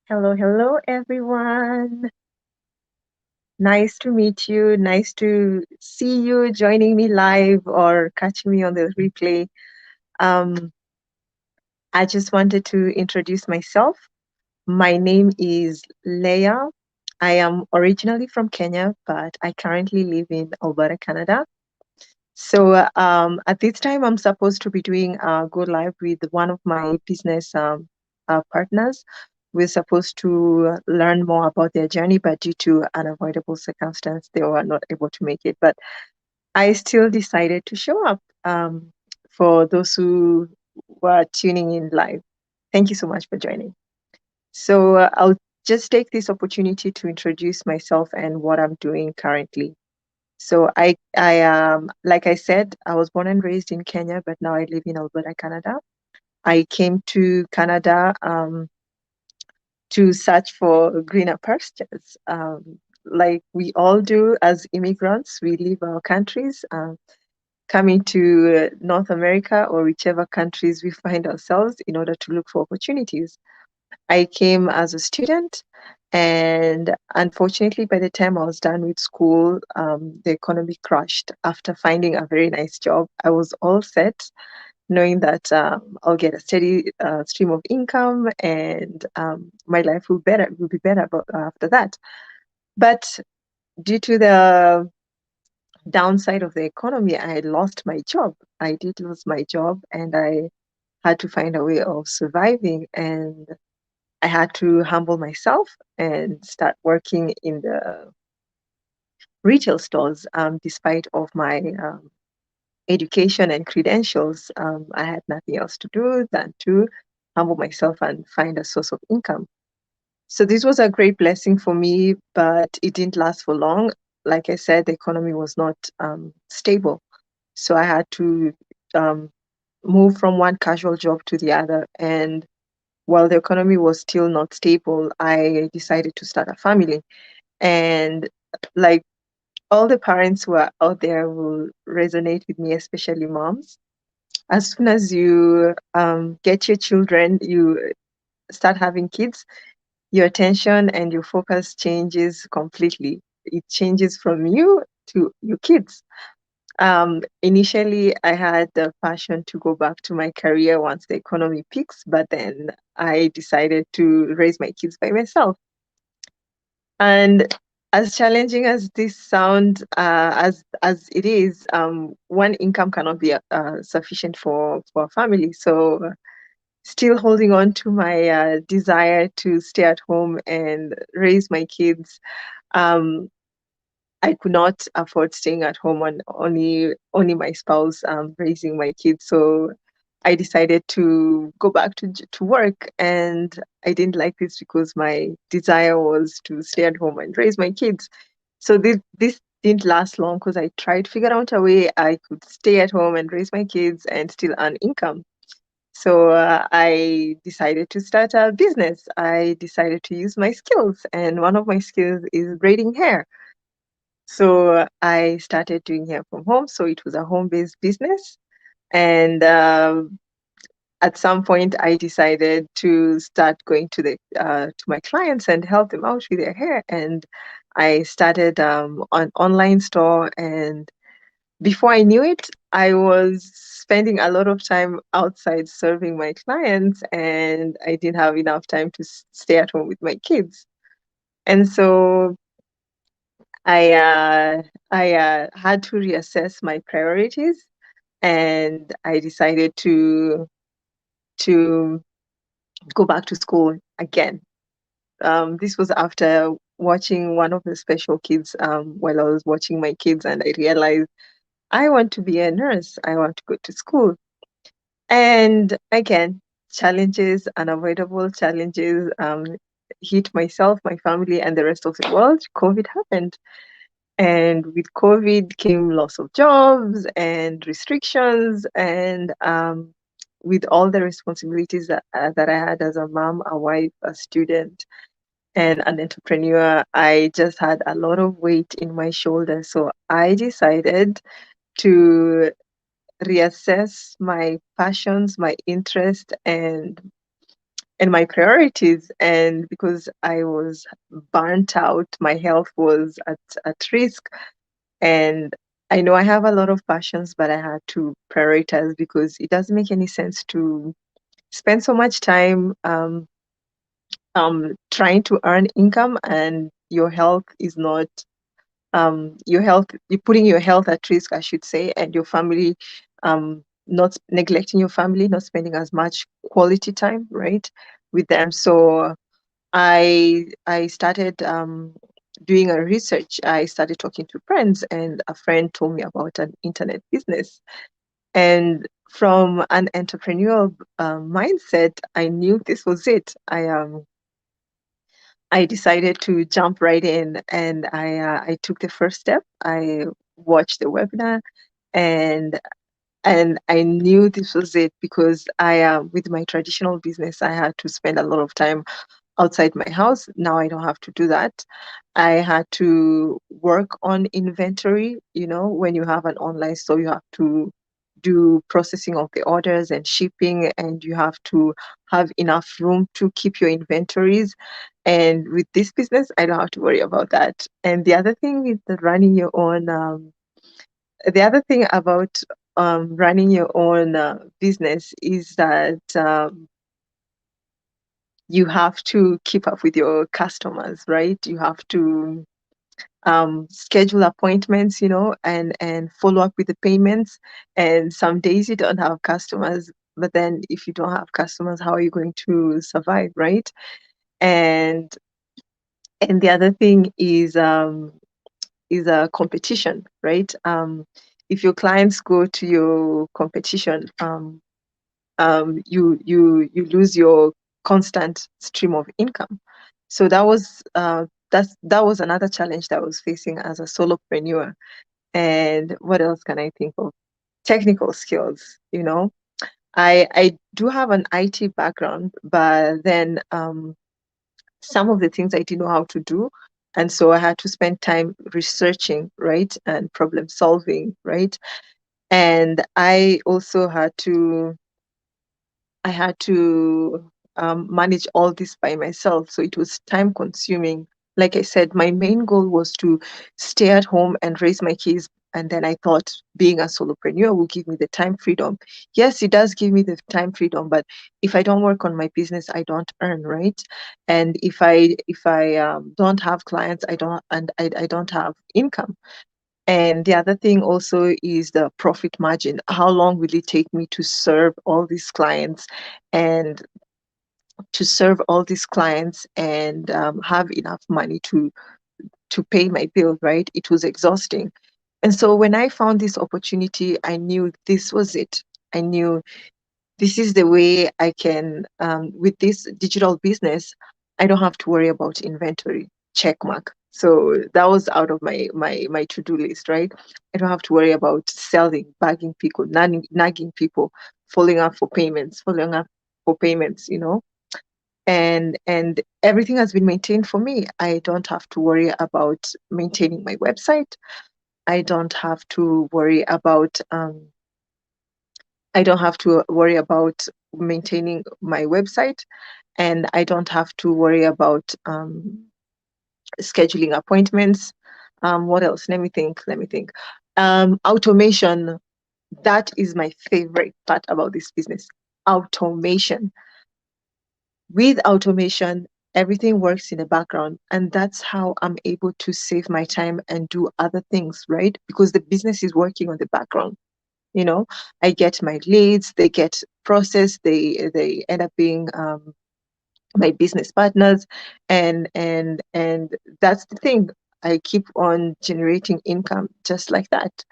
Hello, hello, everyone. Nice to meet you. Nice to see you joining me live or catching me on the replay. Um, I just wanted to introduce myself. My name is Leah. I am originally from Kenya, but I currently live in Alberta, Canada. So at this time, I'm supposed to be doing a go live with one of my business partners. We're supposed to learn more about their journey, but due to unavoidable circumstance, they were not able to make it. But I still decided to show up for those who were tuning in live. Thank you so much for joining. So I'll just take this opportunity to introduce myself and what I'm doing currently. So like I said, I was born and raised in Kenya, but now I live in Alberta, Canada. I came to Canada to search for greener pastures. Like we all do as immigrants, we leave our countries, coming to North America or whichever countries we find ourselves in order to look for opportunities. I came as a student, and unfortunately, by the time I was done with school, the economy crashed. After finding a very nice job, I was all set, knowing that I'll get a steady stream of income and my life will be better after that. But due to the downside of the economy, I lost my job. I did lose my job, and I had to find a way of surviving. And I had to humble myself and start working in the retail stores. Despite of my education and credentials, I had nothing else to do than to humble myself and find a source of income. So this was a great blessing for me, but it didn't last for long. Like I said, the economy was not stable. So I had to um, move from one casual job to the other. And while the economy was still not stable, I decided to start a family. And like all the parents who are out there will resonate with me, especially moms. As soon as you get your children, you start having kids, your attention and your focus changes completely. It changes from you to your kids. Initially, I had the passion to go back to my career once the economy peaks, but then I decided to raise my kids by myself. And as challenging as this sounds, as it is, one income cannot be sufficient for a family. So, still holding on to my desire to stay at home and raise my kids. Um, I could not afford staying at home on only my spouse raising my kids. So I decided to go back to work, and I didn't like this because my desire was to stay at home and raise my kids. So this didn't last long because I tried to figure out a way I could stay at home and raise my kids and still earn income. So I decided to start a business. I decided to use my skills, and one of my skills is braiding hair. So I started doing hair from home. So it was a home-based business. And at some point, I decided to start going to my clients and help them out with their hair. And I started an online store. And before I knew it, I was spending a lot of time outside serving my clients, and I didn't have enough time to stay at home with my kids. And so I had to reassess my priorities, and I decided to go back to school again. This was after watching one of the special kids while I was watching my kids, and I realized I want to be a nurse. I want to go to school. And again, challenges, unavoidable challenges, hit myself, my family, and the rest of the world. COVID happened. And with COVID came loss of jobs and restrictions, and with all the responsibilities that I had as a mom, a wife, a student, and an entrepreneur, I just had a lot of weight in my shoulders. So I decided to reassess my passions, my interest, and and my priorities. And because I was burnt out, my health was at risk. And I know I have a lot of passions, but I had to prioritize because it doesn't make any sense to spend so much time trying to earn income and your health is not your health, you're putting your health at risk, I should say, and your family, not neglecting your family, not spending as much quality time, right, with them. So I started doing a research. I started talking to friends, and a friend told me about an internet business. And from an entrepreneurial mindset, I knew this was it. I decided to jump right in, and I took the first step. I watched the webinar, and I knew this was it because I with my traditional business, I had to spend a lot of time outside my house. Now I don't have to do that. I had to work on inventory. You know, when you have an online store, you have to do processing of the orders and shipping, and you have to have enough room to keep your inventories. And with this business, I don't have to worry about that. And the other thing is that running your own, the other thing about running your own business is that you have to keep up with your customers, right? You have to schedule appointments, you know, and follow up with the payments. And some days you don't have customers, but then if you don't have customers, how are you going to survive, right? And the other thing is a competition, right? If your clients go to your competition, you lose your constant stream of income. So that was another challenge that I was facing as a solopreneur. And what else can I think of? Technical skills, you know. I do have an IT background, but then some of the things I didn't know how to do. And so I had to spend time researching, right, and problem solving, right? And I had to manage all this by myself. So it was time consuming. Like I said, my main goal was to stay at home and raise my kids. And then I thought being a solopreneur will give me the time freedom. Yes, it does give me the time freedom, but if I don't work on my business, I don't earn, right? And if I don't have clients, I don't have income. And the other thing also is the profit margin. How long will it take me to serve all these clients and have enough money to pay my bill, right? It was exhausting. And so when I found this opportunity, I knew this was it. I knew this is the way I can, with this digital business, I don't have to worry about inventory, check mark. So that was out of my to-do list, right? I don't have to worry about selling, bugging people, nagging people, following up for payments, you know. And everything has been maintained for me. I don't have to worry about maintaining my website. I don't have to worry about I don't have to worry about maintaining my website, and I don't have to worry about scheduling appointments. What else? Let me think. Let me think. Automation. That is my favorite part about this business. Automation. With automation, everything works in the background, and that's how I'm able to save my time and do other things, right? Because the business is working on the background. You know, I get my leads, they get processed, they end up being my business partners, and that's the thing. I keep on generating income just like that.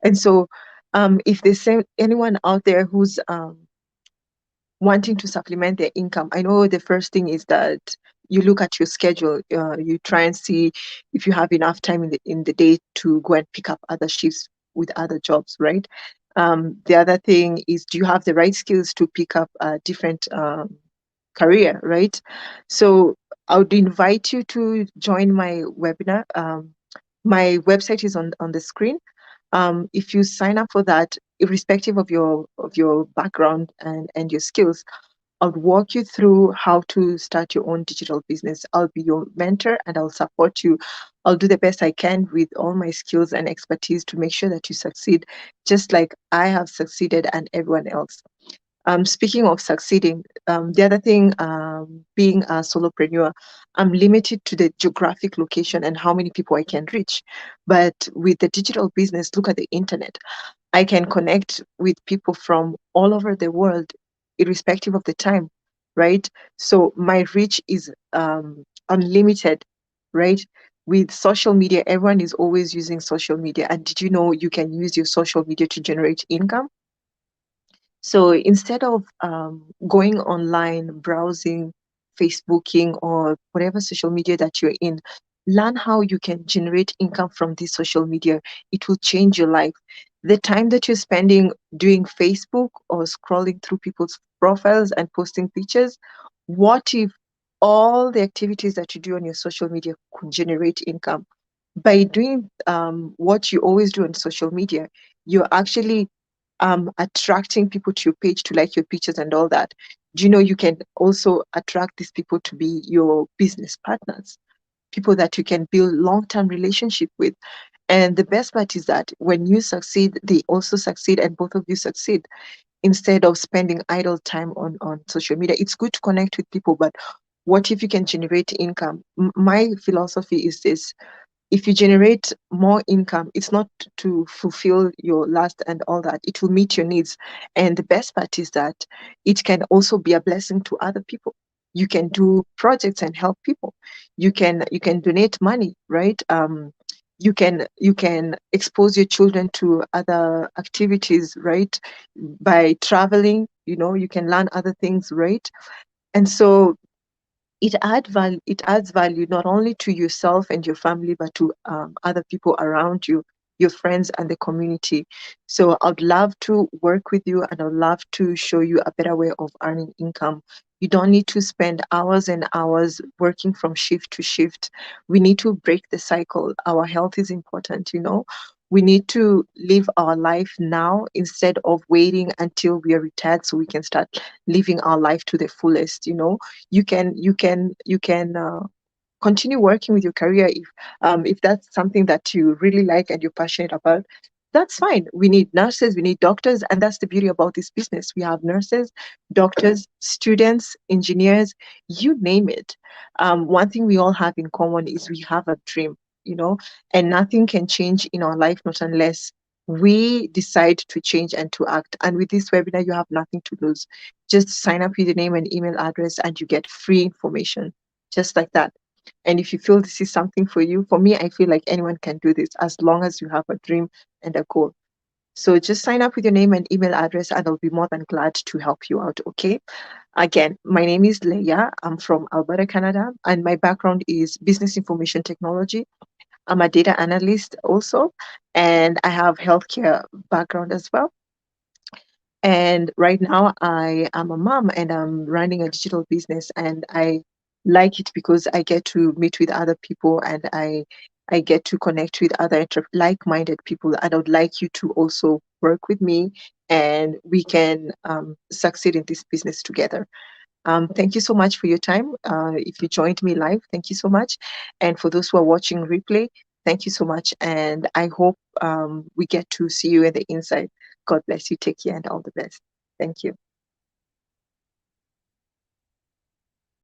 And so, if there's anyone out there who's wanting to supplement their income, I know the first thing is that you look at your schedule. You try and see if you have enough time in the day to go and pick up other shifts with other jobs, right? The other thing is, do you have the right skills to pick up a different career, right? So I would invite you to join my webinar. My website is on the screen. If you sign up for that, irrespective of your background and your skills, I'll walk you through how to start your own digital business. I'll be your mentor and I'll support you. I'll do the best I can with all my skills and expertise to make sure that you succeed, just like I have succeeded and everyone else. Speaking of succeeding, the other thing, being a solopreneur, I'm limited to the geographic location and how many people I can reach. But with the digital business, look at the internet. I can connect with people from all over the world, irrespective of the time, right? So my reach is unlimited, right? With social media, everyone is always using social media. And did you know you can use your social media to generate income? So instead of going online, browsing, Facebooking, or whatever social media that you're in, learn how you can generate income from this social media. It will change your life. The time that you're spending doing Facebook or scrolling through people's profiles and posting pictures, what if all the activities that you do on your social media could generate income? By doing what you always do on social media, you're actually attracting people to your page to like your pictures and all that. Do you know you can also attract these people to be your business partners, people that you can build long-term relationship with? And the best part is that when you succeed, they also succeed, and both of you succeed. Instead of spending idle time on social media, it's good to connect with people, but what if you can generate income? My philosophy is this: if you generate more income, it's not to fulfill your lust and all that. It will meet your needs. And the best part is that it can also be a blessing to other people. You can do projects and help people. You can donate money, right? You can expose your children to other activities, right? By traveling, you can learn other things, right? And so it adds value not only to yourself and your family, but to other people around you, your friends and the community. So I'd love to work with you, and I'd love to show you a better way of earning income. You don't need to spend hours and hours working from shift to shift. We need to break the cycle. Our health is important. We need to live our life now instead of waiting until we are retired so we can start living our life to the fullest. You can continue working with your career if that's something that you really like and you're passionate about. That's fine. We need nurses, we need doctors, and that's the beauty about this business. We have nurses, doctors, students, engineers, you name it. One thing we all have in common is we have a dream, and nothing can change in our life not unless we decide to change and to act. And with this webinar, you have nothing to lose. Just sign up with your name and email address and you get free information, just like that. And if you feel this is something for you, for me, I feel like anyone can do this as long as you have a dream and a goal. So just sign up with your name and email address, and I'll be more than glad to help you out. Okay. Again, my name is Leah. I'm from Alberta, Canada, and my background is business information technology. I'm a data analyst also, and I have healthcare background as well. And right now, I am a mom and I'm running a digital business, and I like it because I get to meet with other people, and I get to connect with other like-minded people. And I would like you to also work with me, and we can succeed in this business together. Thank you so much for your time. If you joined me live, thank you so much. And for those who are watching replay, thank you so much. And I hope we get to see you in the inside. God bless you. Take care and all the best. Thank you.